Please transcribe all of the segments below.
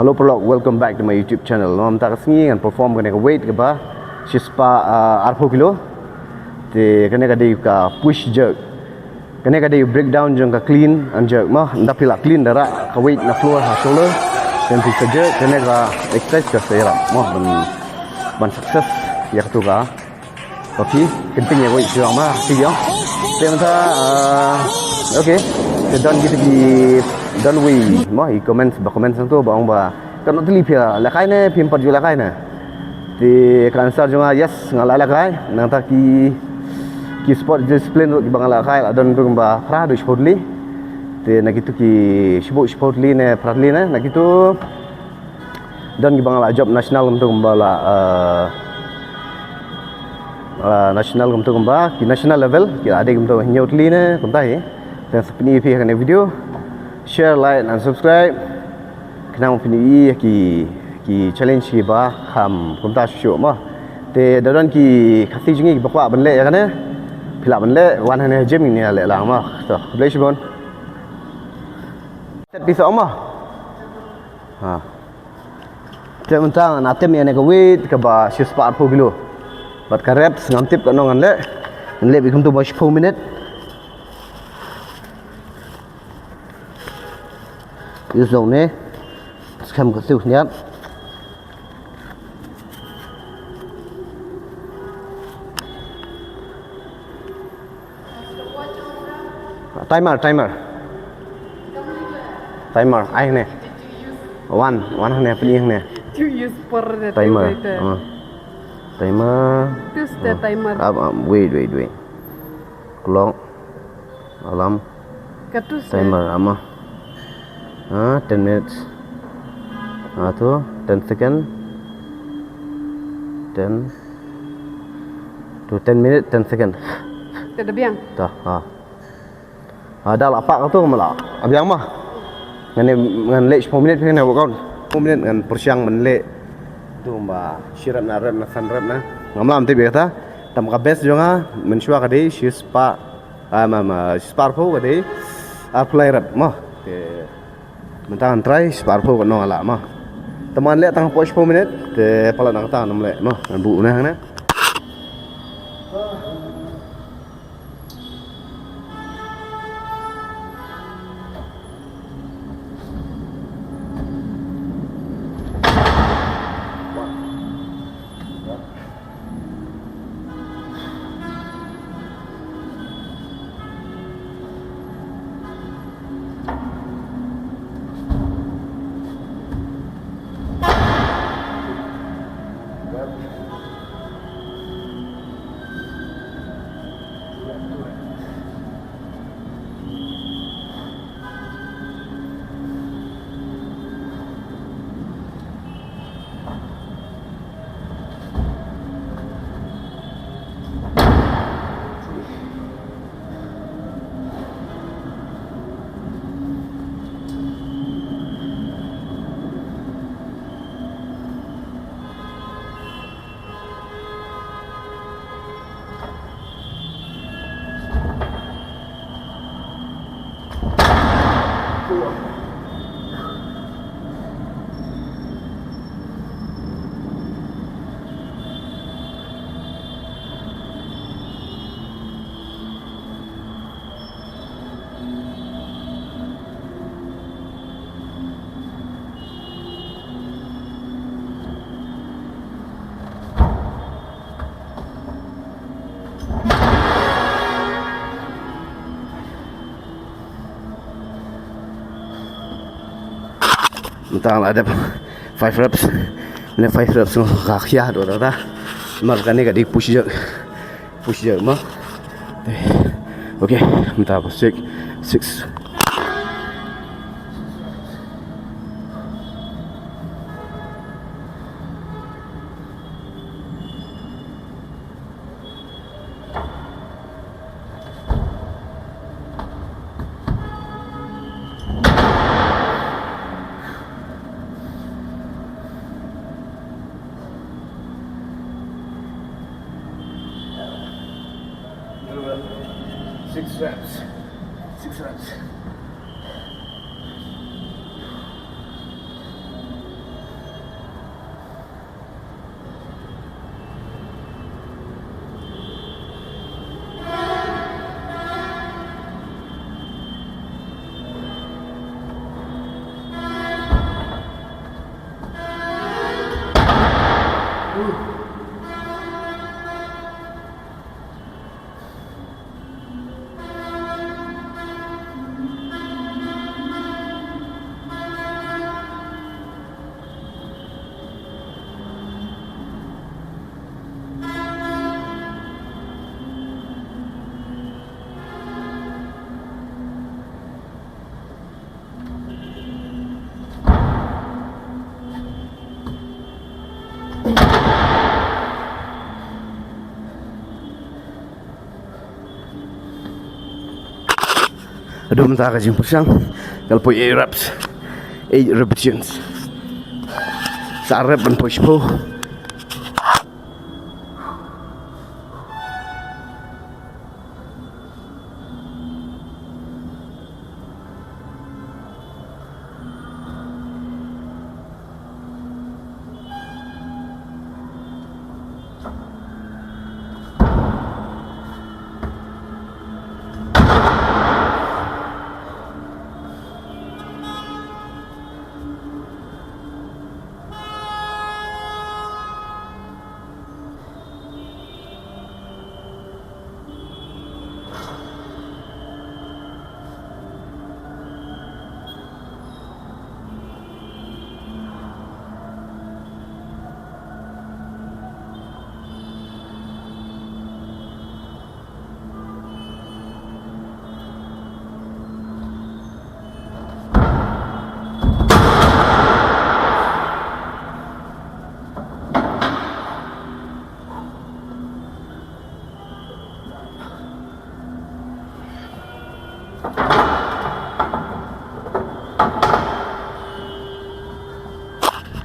Hello Prolog, welcome back to my YouTube channel. Nom tak kesini kan perform kena weight ke ba? Shispa 8 kilo. Te kena kada ka push jerk. Kena kada break down jeng ka clean and jerk mah. Nda pila clean dara ka weight na floor ha shoulder. Dan pila jerk kena ka exercise ka sera. Mah ban success ya tu ka. Tapi penting ya weight juga mah tiga. Te mata okay. Te dan kita di dan we mah i comments tu bang ba kan tu lipia lakai ne pim pat ju lakai ne ti kan sar junga yes ngala lakai nang ta ki sport discipline ki bang lakai adon tu ba khra du sportly ti nak itu ki sportly ne pratli ne nak itu dan ki bang la job national untuk ba la national untuk ba ki national level ki ade untuk nyotli ne kuntai dan sepini pi kan video share, like and subscribe. Kenang pini ki challenge ki ba ham kumta shu ma. Te dadan ki khasi jingi ki bakwa ban le kan ne. Phila ban le wan hane gym ni le lang ma. To bless bon. Set bisa ma. Ha. Te mentang na tem ne ka weight ka ba 10 kilo. Bat ka reps ngam tip ka no ngan le bi kum tu ba 10 minute. Yêu dầu nè xem có siêu nhát timer ai nè one nè pilih nè timer timer wait clock alarm timer ama 10 minutes tu 10 second 10 to 10 minutes 10 second tidak biang dah dah lapak tu malah abiang mah ngan lek 10 minit kena bukan 10 minit ngan persiang menlek tu mbak syirat na rep na san rep na ngamlam tu biasa tam ka best jonga mensua kadai shispa sparpo kadai apply rep mah mentang try sparpo kan no ala mah teman lek tang 10 minit te pala nang ta nam lek mah ngan bu na hang na mentang ada 5 reps ni 5 reps no kakia do da mar kan ni di push je mah okay mentang 6 6 reps. Aduh mentah kajing pusang. Kalau pun 8 reps, 8 repetitions. Sa rep and push pull.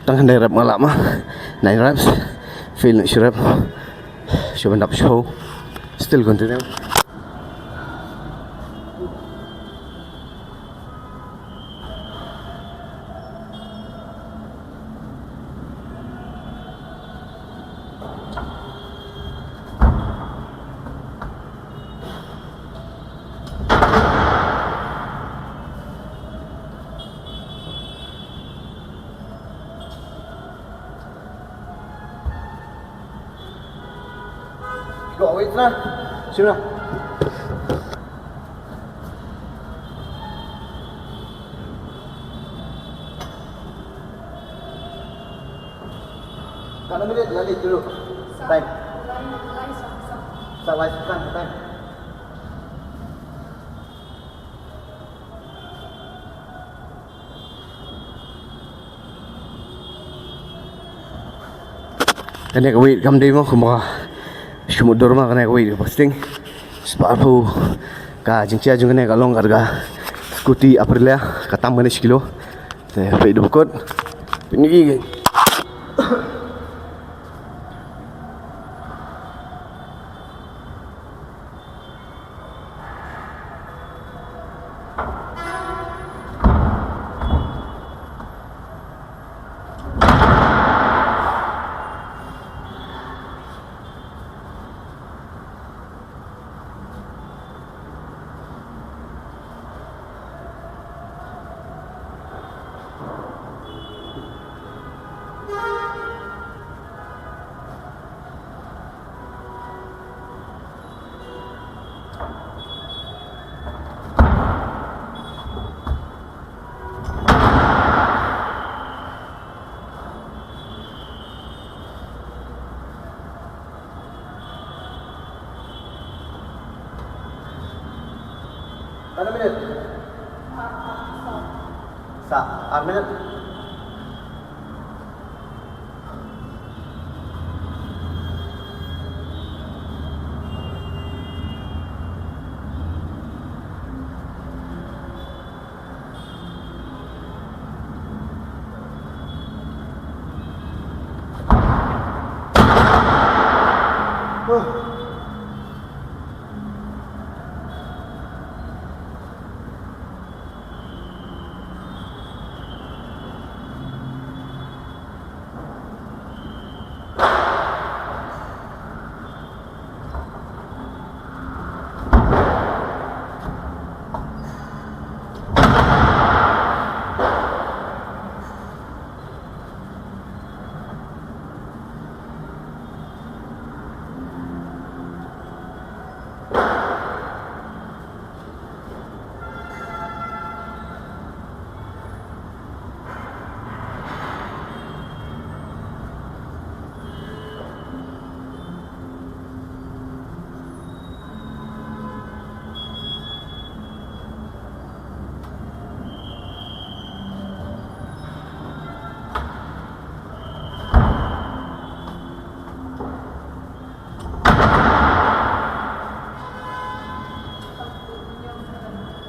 Tangan dari rep malak mah 9 reps. Feel nak rep. Coba nak show. Still continue. Got weights now? Sini lah. Kalau minit lali dulu. Time. Start live time. Kena ke weight kam demo kumah. Sumudor mah kena weight posting. Sebab apa ka jingcia jung kena ka longgar ka skuti Aprilia katam kena 1 kilo. Te weight dukot. Ini Ano minute? Sa 6 minute.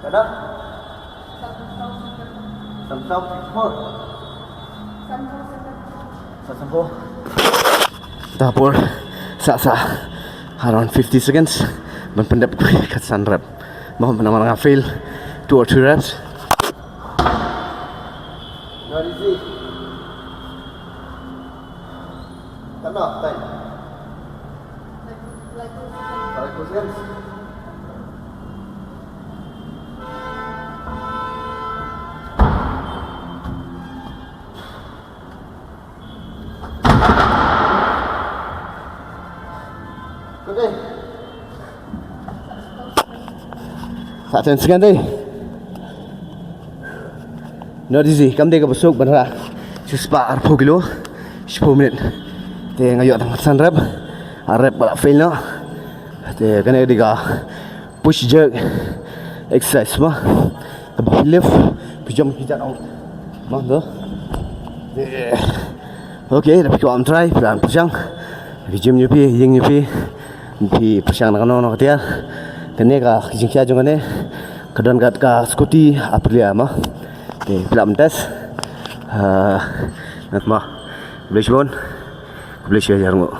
Ada? Tapos sa around 50 seconds pendap kat sunrep. Mau mana-mana fail 2 or 3 reps. Not easy. Come on, time. Like seconds. Okay. Satu sekian tadi. Not easy. Kamu tega besok benar. Susah 40 kilo 10 minit. Te ngayo tang san rep. Rep bala fail no. Te kena diga push jerk exercise mah. Tapi lift pijam kijat out. Mang tu. Okay, tapi kau am try pelan pusang. Pijam nyupi, ying nyupi. Pi pusang nak nong katia. Kene ka kijing sia jong kene. Kedan kat ka skuti Aprilia mah. Okay, pelan tes. Nak mah. Boleh shon. Boleh share jarang.